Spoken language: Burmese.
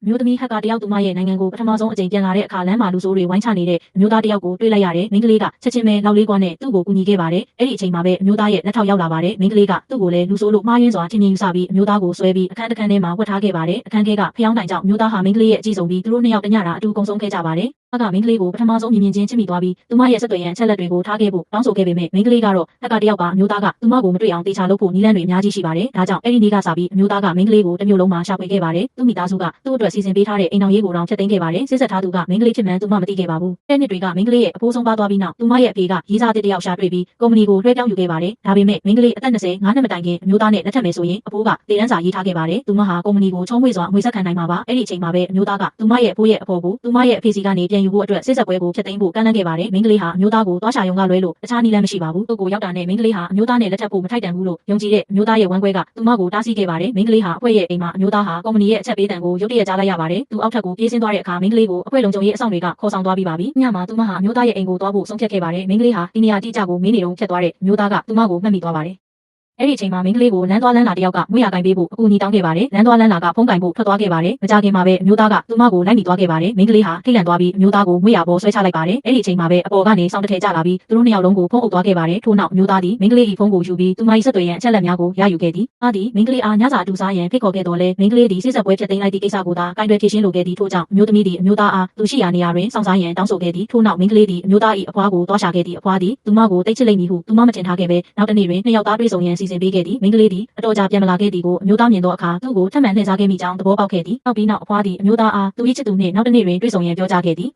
မျိုးသမီးဟက်ကတယောက်သူမရဲ့နိုင်ငံကိုပထမဆုံးအကြိမ်ပြန်လာတဲ့အခါလမ်းမှာလူဆိုးတွေဝိုင်းချနေတဲ့အမျိုးသားတယောက်ကိုတွေ့လိုက်ရတယ်။မိန်းကလေးကချက်ချင်းပဲလောက်လေးကွာနဲ့သူ့ကိုကူညီခဲ့ပါတယ်။အဲ့ဒီအချိန်မှာပဲအမျိုးသားရဲ့လက်ထောက်ရောက်လာပါတယ်။မိန်းကလေးကသူ့ကိုလည်းလူဆိုးလို့မှားယွင်းစွာထင်မြင်ယူဆပြီးအမျိုးသားကိုဆွဲပြီးအခန်းတစ်ခန်းထဲမှာဝတ်ထားခဲ့ပါတယ်။အခန်းထဲကဖျောင်းတိုင်ကြောင့်အမျိုးသားဟာမိန်းကလေးရဲ့အကြည့်ဆုံးပြီးသူတို့နှစ်ယောက်တညတာအတူကုံဆုံးခဲ့ကြပါတယ်။ဟက်ကမိန်းကလေးကိုပထမဆုံးမြင်ချင်းချစ်မိသွားပြီးသူမရဲ့ဆက်သွယ်ရန်အချက်လက်တွေကိုထားခဲ့ဖို့တောင်းဆိုခဲ့ပေမဲ့မိန်းကလေးကတော့ဟက်ကတယောက်ကအမျိုးသားကသူမကိုမတွေ့အောင်တေချာလုပ်ဖို့နည်းလမ်းတွေအများကြီးရှိပါတယ်။ဒါကြောင့်အဲ့ဒီနေ့ကစပြီးအမျိုးသားကမိန်းကလေးကိုတစ်မျိုးလုံးမှာရှာဖွေခဲ့ပါတယ်။သူ့မိသားစုကသူ့အတွက်စီစဉ်ပေးထားတဲ့အိမ်တော်ရေးကိုတောင်ဖျက်သိမ်းခဲ့ပါတယ်။စစ်ဆက်ထားသူကမိန်းကလေးချစ်မှန်းသူမမသိခဲ့ပါဘူး။တဲ့နှစ်တွေကမိန်းကလေးရဲ့အဖိုးဆုံးပါသွားပြီးနောက်သူမရဲ့အဖေကရေးစားတစ်တယောက်ရှာတွေ့ပြီးကုမ္ပဏီကိုလွှဲပြောင်းယူခဲ့ပါတယ်။ဒါပေမဲ့မိန်းကလေးအသက်20 5နှစ်မတိုင်ခင်အမျိုးသားနဲ့လက်ထပ်မယ်ဆိုရင်အဖိုးကတေတန်းစာရေးထားခဲ့ပါတယ်။သူမဟာကုမ္ပဏီကိုချုံးဝှေ့စွာငွေဆက်ခံနိုင်မှာပါ။အဲ့ဒီအချိန်မှာပဲအမျိုးသားကသူမရဲ့အဖိုးရဲ့အဖော်ကိုသူမရဲ့အဖေစီကနေပြန်ယူဖို့အတွက်စစ်ဆက်ပွဲကိုဖျက်သိမ်းဖို့ကမ်းလှမ်းခဲ့ပါတယ်။မိန်းကလေးဟာအမျိုးသားကိုသွားရှာရုံကလွဲလို့တခြားနည်းလမ်းမရှိပါဘူး။သူ့ကိုရောက်တာနဲ့မိန်းကလေးဟာအမျိုးသားနဲ့လက်ထပ်ဖို့မထိုက်တန်ဘူးလို့ယုံကြည်တဲ့အမျိုးသားရဲ့ဝမ်းကွဲကသူမကိုတားဆီးခဲ့ပါတယ်။မိန်းကလေးဟာအဖွဲ့ရဲ့အိမ်မှာအမျိုးသားဟာကုမ္ပဏီရဲ့အချက်ပေးတံကိုရုတ်တရက်ကြားလိုက်ရပါတယ်။သူအောက်ထပ်ကိုပြေးဆင်းသွားတဲ့အခါမိန်းကလေးကိုအဖွဲ့လုံခြုံရေးအဆောင်တွေကခေါ်ဆောင်သွားပြီးပါပြီ။ညမှာသူမဟာအမျိုးသားရဲ့အိမ်ကိုသွားဖို့ဆုံးဖြတ်ခဲ့ပါတယ်။မိန်းကလေးဟာဒီနေရာအတိအကျကိုမေးနေတုန်းဖြတ်သွားတဲ့အမျိုးသားကသူမကိုမှတ်မိသွားပါတယ်။အဲ့ဒီအချိန်မှာမိန်းကလေးကိုလမ်းသွားလမ်းလာတယောက်ကမွေးရကိုင်ပေးဖို့အကူအညီတောင်းခဲ့ပါတယ်။လမ်းသွားလမ်းလာကဖုန်းကင်ဖို့ထွက်သွားခဲ့ပါတယ်။မကြခင်မှာပဲအမျိုးသားကသူမကိုလိုက်မိသွားခဲ့ပါတယ်။မိန်းကလေးဟာထိတ်လန့်သွားပြီးအမျိုးသားကိုမွေးရပေါ်ဆွဲချလိုက်ပါတယ်။အဲ့ဒီအချိန်မှာပဲအပေါ်ကနေစောင်းတစ်ထည်ကျလာပြီးသူတို့နှစ်ယောက်လုံးကိုဖုန်းအုပ်သွားခဲ့ပါတယ်။ထို့နောက်အမျိုးသားသည်မိန်းကလေး၏ဖုန်းကိုယူပြီးသူမ၏ဆက်သွယ်ရန်အချက်လက်များကိုရယူခဲ့သည်။အားသည်မိန်းကလေးအားညစာအတူစားရန်ဖိတ်ခေါ်ခဲ့တော်လဲမိန်းကလေးသည်စစ်ဆက်ပွဲဖြစ်သိမ်းလိုက်သည့်ကိစ္စကိုသာကင်တွယ်ဖြေရှင်းလိုခဲ့သည်။ထို့ကြောင့်အမျိုးသမီးသည်အမျိုးသားအားသူရှိရာနေရာတွင်စောင့်စားရန်တောင်းဆိုခဲ့သည်။ထို့နောက်မိန်းကလေးသည်အမျိုးသား၏အဖွားကိုသွားရှာခဲ့သည်။အဖွားသည်သူမကိုတိတ်ချစ်လိမ့်မည်ဟုသူမမထင်ထားခဲ့ပဲနောက်တစ်နေ့တွင်နှစ်ယောက်သားတွေ့ဆုံရန်စီစဉ်ပေးခဲ့သည်။မိန်းကလေးသည်အတော်ကြာပြန်မလာခဲ့သည်ကိုအမျိုးသားမြင်သောအခါသူ့ကိုထပ်မံလှည့်စားခဲ့မိကြောင်းသဘောပေါက်ခဲ့သည်။နောက်ပြီးနောက်အဖွားသည်အမျိုးသားအားသူ၏ချစ်သူနှင့်နောက်တစ်နေ့တွင်တွေ့ဆုံရန်ပြောကြားခဲ့သည်